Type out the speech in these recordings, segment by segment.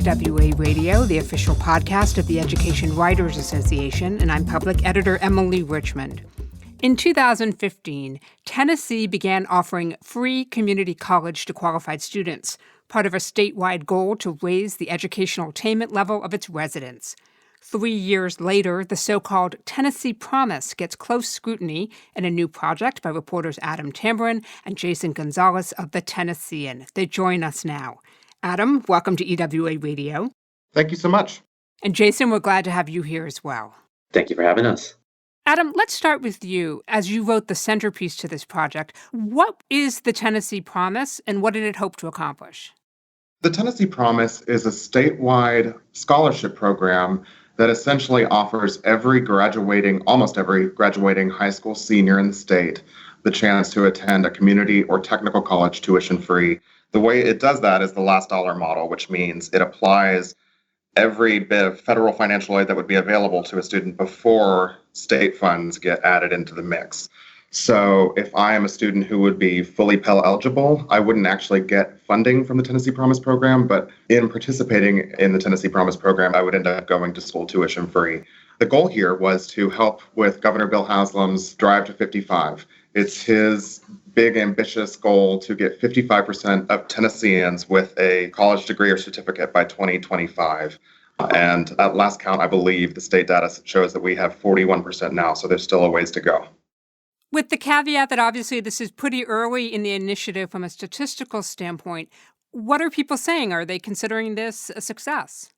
EWA Radio, the official podcast of the Education Writers Association, and I'm public editor Emily Richmond. In 2015, Tennessee began offering free community college to qualified students, part of a statewide goal to raise the educational attainment level of its residents. 3 years later, the so-called Tennessee Promise gets close scrutiny in a new project by reporters Adam Tamburin and Jason Gonzales of the Tennessean. They join us now. Adam, welcome to EWA Radio. Thank you so much. And Jason, we're glad to have you here as well. Thank you for having us. Adam, let's start with you. As you wrote the centerpiece to this project, what is the Tennessee Promise and what did it hope to accomplish? The Tennessee Promise is a statewide scholarship program that essentially offers almost every graduating high school senior in the state the chance to attend a community or technical college tuition-free. The way it does that is the last dollar model, which means it applies every bit of federal financial aid that would be available to a student before state funds get added into the mix. So if I am a student who would be fully Pell eligible, I wouldn't actually get funding from the Tennessee Promise program, but in participating in the Tennessee Promise program, I would end up going to school tuition free. The goal here was to help with Governor Bill Haslam's Drive to 55. It's his big, ambitious goal to get 55% of Tennesseans with a college degree or certificate by 2025. And at last count, I believe the state data shows that we have 41% now, so there's still a ways to go. With the caveat that obviously this is pretty early in the initiative from a statistical standpoint, what are people saying? Are they considering this a success?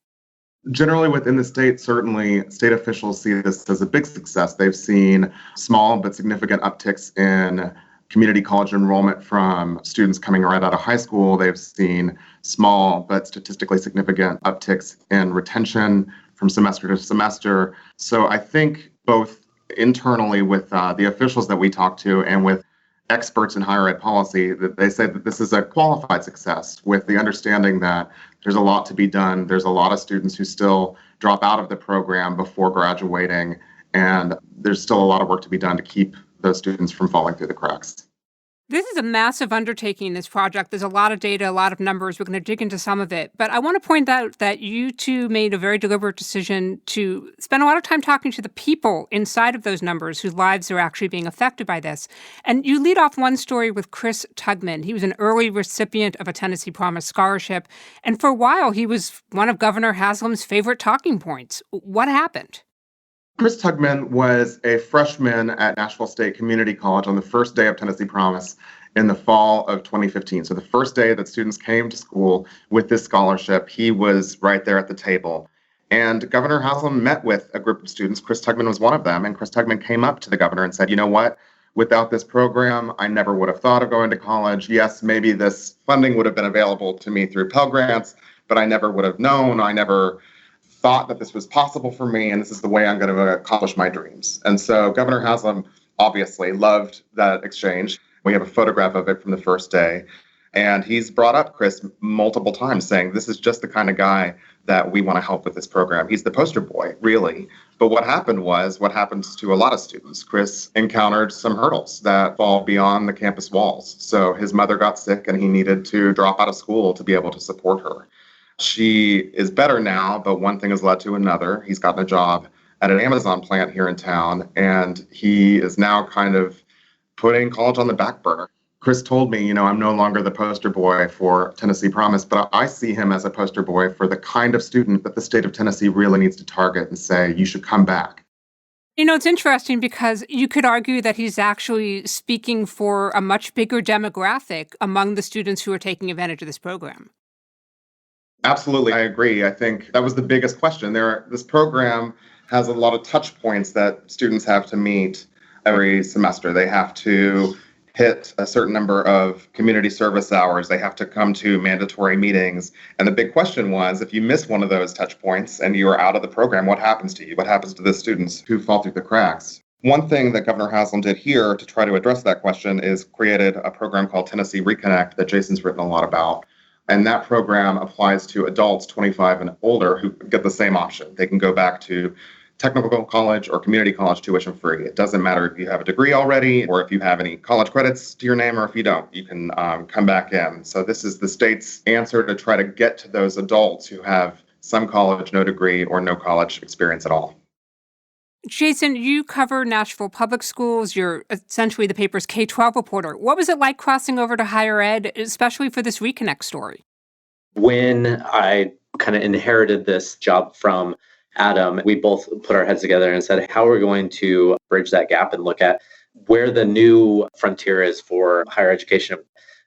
Generally within the state, certainly state officials see this as a big success. They've seen small but significant upticks in community college enrollment from students coming right out of high school. They've seen small but statistically significant upticks in retention from semester to semester. So I think both internally with the officials that we talk to and with experts in higher ed policy, that they say that this is a qualified success with the understanding that there's a lot to be done. There's a lot of students who still drop out of the program before graduating, and there's still a lot of work to be done to keep those students from falling through the cracks. This is a massive undertaking, this project. There's a lot of data, a lot of numbers. We're going to dig into some of it. But I want to point out that you two made a very deliberate decision to spend a lot of time talking to the people inside of those numbers whose lives are actually being affected by this. And you lead off one story with Chris Tuchman. He was an early recipient of a Tennessee Promise scholarship. And for a while, he was one of Governor Haslam's favorite talking points. What happened? Chris Tuchman was a freshman at Nashville State Community College on the first day of Tennessee Promise in the fall of 2015. So the first day that students came to school with this scholarship, he was right there at the table. And Governor Haslam met with a group of students. Chris Tuchman was one of them. And Chris Tuchman came up to the governor and said, you know what? Without this program, I never would have thought of going to college. Yes, maybe this funding would have been available to me through Pell Grants, but I never would have known. I never thought that this was possible for me, and this is the way I'm going to accomplish my dreams. And so Governor Haslam obviously loved that exchange. We have a photograph of it from the first day. And he's brought up Chris multiple times saying, this is just the kind of guy that we want to help with this program. He's the poster boy, really. But what happened was what happens to a lot of students. Chris encountered some hurdles that fall beyond the campus walls. So his mother got sick and he needed to drop out of school to be able to support her. She is better now, but one thing has led to another. He's gotten a job at an Amazon plant here in town, and he is now kind of putting college on the back burner. Chris told me, I'm no longer the poster boy for Tennessee Promise, but I see him as a poster boy for the kind of student that the state of Tennessee really needs to target and say, you should come back. It's interesting because you could argue that he's actually speaking for a much bigger demographic among the students who are taking advantage of this program. Absolutely, I agree. I think that was the biggest question. This program has a lot of touch points that students have to meet every semester. They have to hit a certain number of community service hours. They have to come to mandatory meetings. And the big question was, if you miss one of those touch points and you are out of the program, what happens to you? What happens to the students who fall through the cracks? One thing that Governor Haslam did here to try to address that question is created a program called Tennessee Reconnect that Jason's written a lot about. And that program applies to adults 25 and older who get the same option. They can go back to technical college or community college tuition free. It doesn't matter if you have a degree already or if you have any college credits to your name or if you don't, you can come back in. So this is the state's answer to try to get to those adults who have some college, no degree, or no college experience at all. Jason, you cover Nashville public schools. You're essentially the paper's K-12 reporter. What was it like crossing over to higher ed, especially for this Reconnect story? When I kind of inherited this job from Adam, we both put our heads together and said, how are we going to bridge that gap and look at where the new frontier is for higher education?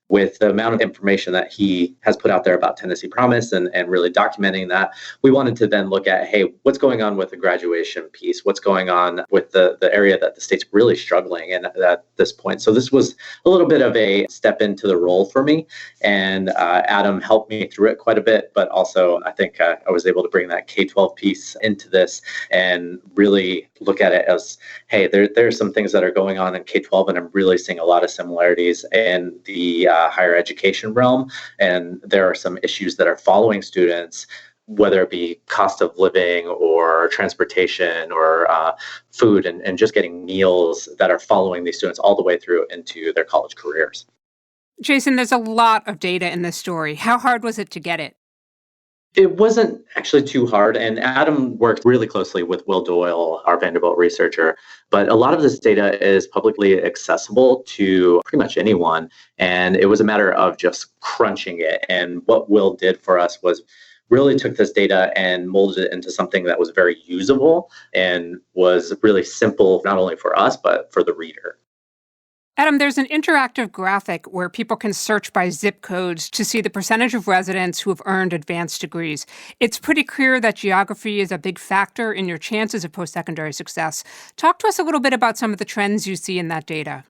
With the amount of information that he has put out there about Tennessee Promise and really documenting that, we wanted to then look at, hey, what's going on with the graduation piece? What's going on with the area that the state's really struggling in at this point? So this was a little bit of a step into the role for me. And Adam helped me through it quite a bit, but also I think I was able to bring that K-12 piece into this and really look at it as, hey, there's some things that are going on in K-12, and I'm really seeing a lot of similarities in the higher education realm. And there are some issues that are following students, whether it be cost of living or transportation or food and just getting meals that are following these students all the way through into their college careers. Jason, there's a lot of data in this story. How hard was it to get it? It wasn't actually too hard, and Adam worked really closely with Will Doyle, our Vanderbilt researcher, but a lot of this data is publicly accessible to pretty much anyone, and it was a matter of just crunching it. And what Will did for us was really took this data and molded it into something that was very usable and was really simple, not only for us, but for the reader. Adam, there's an interactive graphic where people can search by zip codes to see the percentage of residents who have earned advanced degrees. It's pretty clear that geography is a big factor in your chances of post-secondary success. Talk to us a little bit about some of the trends you see in that data.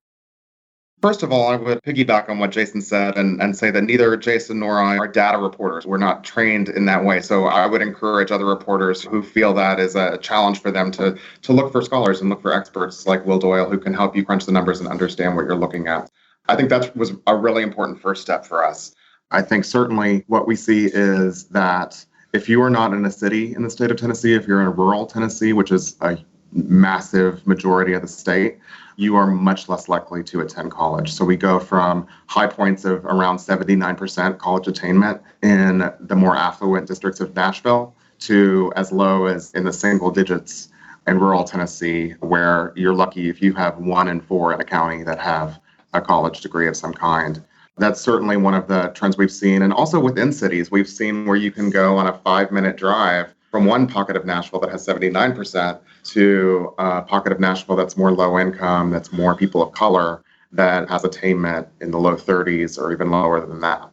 First of all, I would piggyback on what Jason said and say that neither Jason nor I are data reporters. We're not trained in that way. So I would encourage other reporters who feel that is a challenge for them to look for scholars and look for experts like Will Doyle who can help you crunch the numbers and understand what you're looking at. I think that was a really important first step for us. I think certainly what we see is that if you are not in a city in the state of Tennessee, if you're in a rural Tennessee, which is a massive majority of the state, you are much less likely to attend college. So we go from high points of around 79% college attainment in the more affluent districts of Nashville to as low as in the single digits in rural Tennessee, where you're lucky if you have 1 in 4 in a county that have a college degree of some kind. That's certainly one of the trends we've seen. And also within cities, we've seen where you can go on a 5-minute drive from one pocket of Nashville that has 79% to a pocket of Nashville that's more low income, that's more people of color, that has attainment in the low 30s or even lower than that.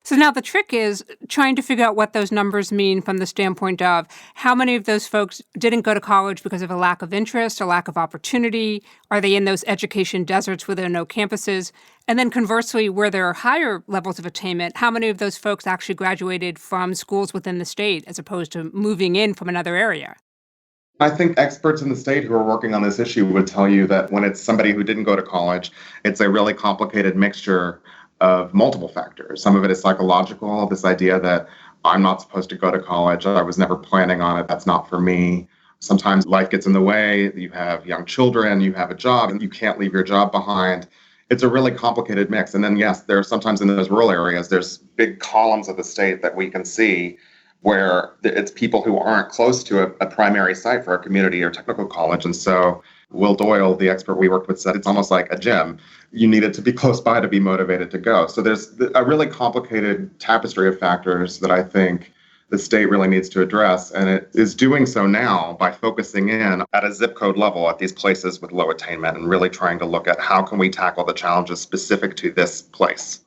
So now the trick is trying to figure out what those numbers mean from the standpoint of how many of those folks didn't go to college because of a lack of interest, a lack of opportunity. Are they in those education deserts where there are no campuses? And then conversely, where there are higher levels of attainment, how many of those folks actually graduated from schools within the state as opposed to moving in from another area? I think experts in the state who are working on this issue would tell you that when it's somebody who didn't go to college, it's a really complicated mixture of multiple factors. Some of it is psychological, this idea that I'm not supposed to go to college. I was never planning on it. That's not for me. Sometimes life gets in the way. You have young children, you have a job, and you can't leave your job behind. It's a really complicated mix. And then, yes, there are sometimes in those rural areas, there's big columns of the state that we can see where it's people who aren't close to a primary site for a community or technical college. And so Will Doyle, the expert we worked with, said it's almost like a gym. You needed to be close by to be motivated to go. So there's a really complicated tapestry of factors that I think the state really needs to address. And it is doing so now by focusing in at a zip code level at these places with low attainment and really trying to look at how can we tackle the challenges specific to this place.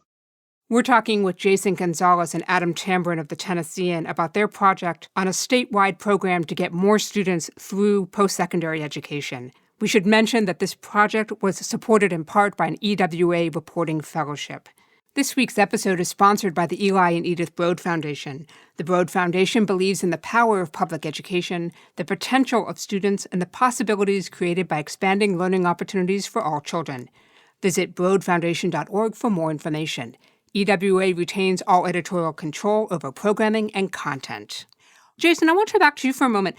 We're talking with Jason Gonzales and Adam Tamburin of the Tennessean about their project on a statewide program to get more students through post-secondary education. We should mention that this project was supported in part by an EWA reporting fellowship. This week's episode is sponsored by the Eli and Edith Broad Foundation. The Broad Foundation believes in the power of public education, the potential of students, and the possibilities created by expanding learning opportunities for all children. Visit broadfoundation.org for more information. EWA retains all editorial control over programming and content. Jason, I want to turn back to you for a moment.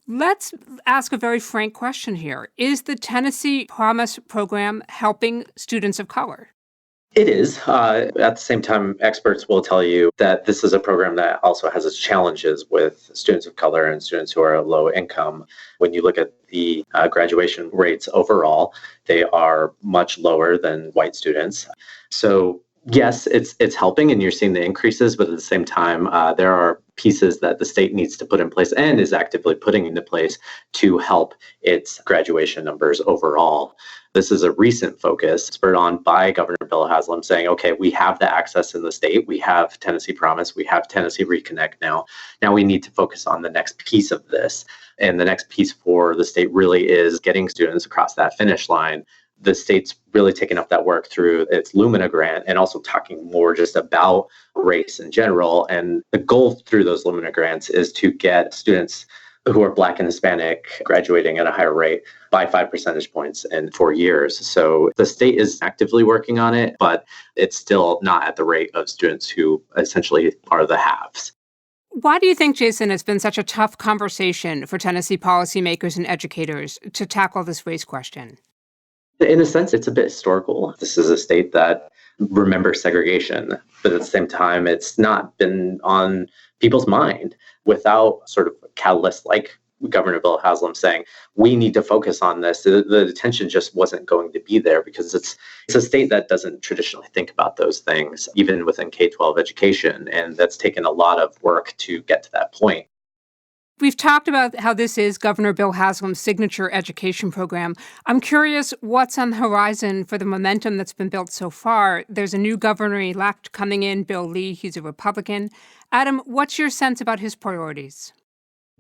Let's ask a very frank question here. Is the Tennessee Promise program helping students of color? It is. At the same time, experts will tell you that this is a program that also has its challenges with students of color and students who are low income. When you look at the graduation rates overall, they are much lower than white students. So yes, it's helping, and you're seeing the increases, but at the same time, there are pieces that the state needs to put in place and is actively putting into place to help its graduation numbers overall. This is a recent focus spurred on by Governor Bill Haslam saying, okay, we have the access in the state. We have Tennessee Promise. We have Tennessee Reconnect now. Now we need to focus on the next piece of this. And the next piece for the state really is getting students across that finish line. The state's really taken up that work through its Lumina grant and also talking more just about race in general. And the goal through those Lumina grants is to get students who are Black and Hispanic graduating at a higher rate by 5 percentage points in 4 years. So the state is actively working on it, but it's still not at the rate of students who essentially are the haves. Why do you think, Jason, it's been such a tough conversation for Tennessee policymakers and educators to tackle this race question? In a sense, it's a bit historical. This is a state that remembers segregation, but at the same time, it's not been on people's mind without sort of a catalyst like Governor Bill Haslam saying, we need to focus on this. The attention just wasn't going to be there because it's a state that doesn't traditionally think about those things, even within K-12 education. And that's taken a lot of work to get to that point. We've talked about how this is Governor Bill Haslam's signature education program. I'm curious what's on the horizon for the momentum that's been built so far. There's a new governor-elect coming in, Bill Lee. He's a Republican. Adam, what's your sense about his priorities?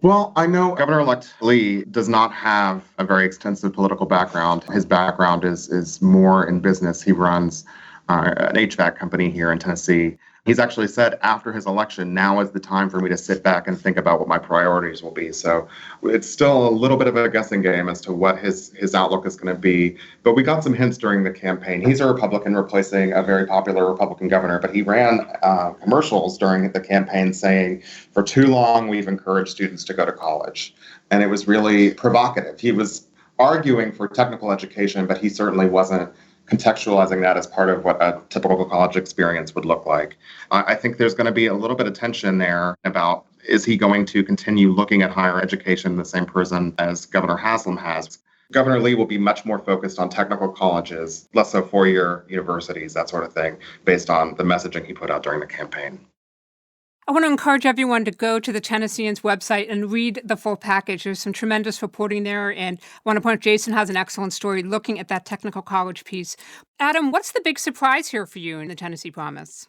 Well, I know Governor-elect Lee does not have a very extensive political background. His background is more in business. He runs an HVAC company here in Tennessee. He's actually said after his election, now is the time for me to sit back and think about what my priorities will be. So it's still a little bit of a guessing game as to what his outlook is going to be. But we got some hints during the campaign. He's a Republican replacing a very popular Republican governor, but he ran commercials during the campaign saying, for too long, we've encouraged students to go to college. And it was really provocative. He was arguing for technical education, but he certainly wasn't contextualizing that as part of what a typical college experience would look like. I think there's going to be a little bit of tension there about, is he going to continue looking at higher education in the same prism as Governor Haslam has? Governor Lee will be much more focused on technical colleges, less so four-year universities, that sort of thing, based on the messaging he put out during the campaign. I want to encourage everyone to go to the Tennessean's website and read the full package. There's some tremendous reporting there, and I want to point out Jason has an excellent story looking at that technical college piece. Adam, what's the big surprise here for you in the Tennessee Promise?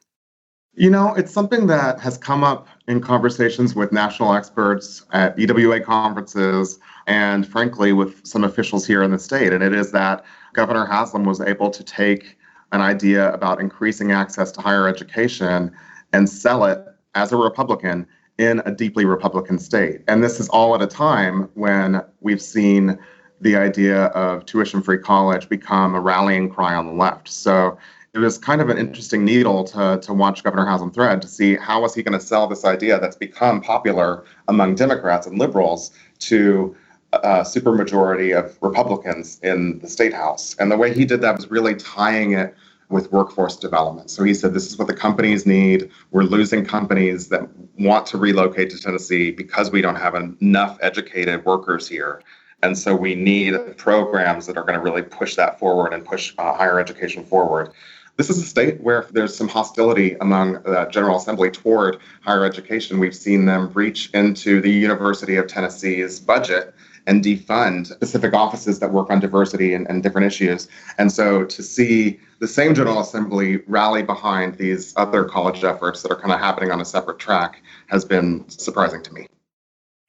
You know, it's something that has come up in conversations with national experts at EWA conferences and, frankly, with some officials here in the state, and it is that Governor Haslam was able to take an idea about increasing access to higher education and sell it as a Republican in a deeply Republican state. And this is all at a time when we've seen the idea of tuition-free college become a rallying cry on the left. So it was kind of an interesting needle to watch Governor Haslam thread to see how is he going to sell this idea that's become popular among Democrats and liberals to a supermajority of Republicans in the state house. And the way he did that was really tying it with workforce development. So he said, this is what the companies need. We're losing companies that want to relocate to Tennessee because we don't have enough educated workers here. And so we need programs that are going to really push that forward and push higher education forward. This is a state where there's some hostility among the General Assembly toward higher education. We've seen them reach into the University of Tennessee's budget and defund specific offices that work on diversity and different issues. And so to see the same General Assembly rally behind these other college efforts that are kind of happening on a separate track has been surprising to me.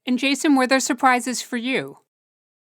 And Jason, were there surprises for you?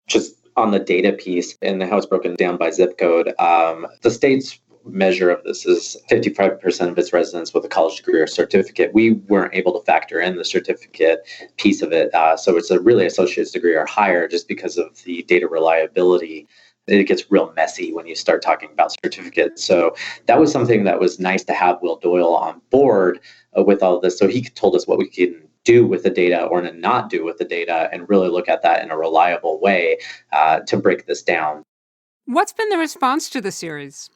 Just on the data piece and how it's broken down by zip code, the state's measure of this is 55% of its residents with a college degree or certificate. We weren't able to factor in the certificate piece of it. So it's a really associate's degree or higher just because of the data reliability. It gets real messy when you start talking about certificates. So that was something that was nice to have Will Doyle on board with all of this. So he told us what we can do with the data or to not do with the data, and really look at that in a reliable way to break this down. What's been the response to the series?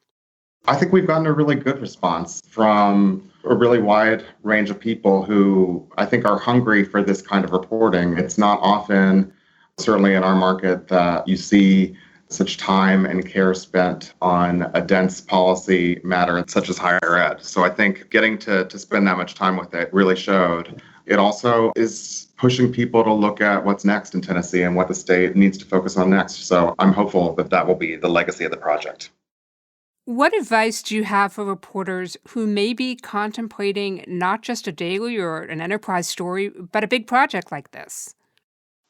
I think we've gotten a really good response from a really wide range of people who I think are hungry for this kind of reporting. It's not often, certainly in our market, that you see such time and care spent on a dense policy matter such as higher ed. So I think getting to spend that much time with it really showed. It also is pushing people to look at what's next in Tennessee and what the state needs to focus on next. So I'm hopeful that that will be the legacy of the project. What advice do you have for reporters who may be contemplating not just a daily or an enterprise story, but a big project like this?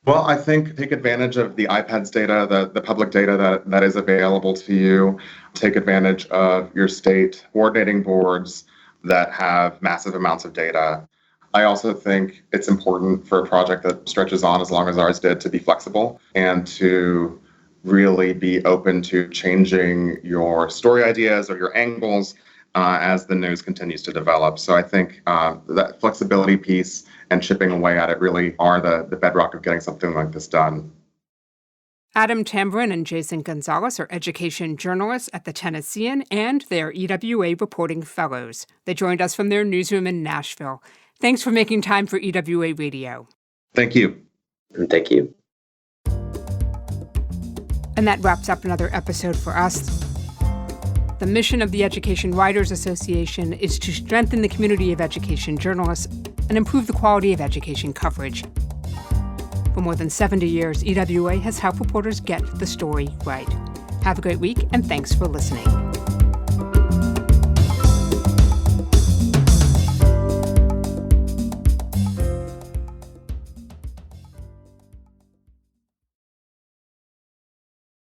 Well, I think take advantage of the iPads data, the public data that is available to you. Take advantage of your state coordinating boards that have massive amounts of data. I also think it's important for a project that stretches on as long as ours did to be flexible and to really be open to changing your story ideas or your angles as the news continues to develop. So I think that flexibility piece and chipping away at it really are the bedrock of getting something like this done. Adam Tamburin and Jason Gonzales are education journalists at the Tennessean, and they are EWA reporting fellows. They joined us from their newsroom in Nashville. Thanks for making time for EWA Radio. Thank you. Thank you. And that wraps up another episode for us. The mission of the Education Writers Association is to strengthen the community of education journalists and improve the quality of education coverage. For more than 70 years, EWA has helped reporters get the story right. Have a great week, and thanks for listening.